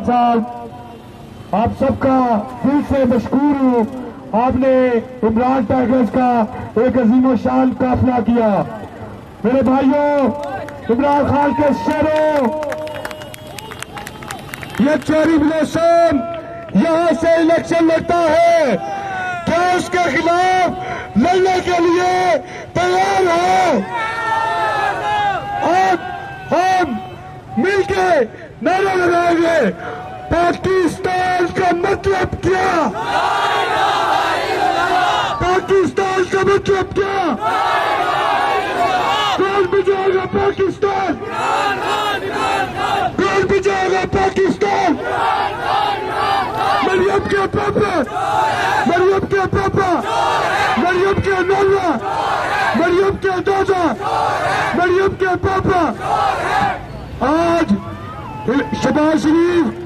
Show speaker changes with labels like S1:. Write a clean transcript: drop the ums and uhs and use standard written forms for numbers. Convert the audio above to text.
S1: साहब आप सबका दिल से मशकूर हूँ। आपने इमरान टाइगर्स का एक अजीम शान काफिला किया। मेरे भाइयों, इमरान खान के शेरों, ये चेरी ब्लॉसम यहाँ से इलेक्शन लड़ता है, क्या उसके खिलाफ लड़ने के लिए तैयार हो? हम मिलके नारा लगाएंगे, पाकिस्तान का मतलब क्या? पाकिस्तान का मतलब क्या? कौन बचाएगा पाकिस्तान? कौन बचाएगा पाकिस्तान? मरियम के पापा, मरियम के पापा, मरियम के नाना, मरियम के दादा, मरियम के पापा। आज शहबाज शरीफ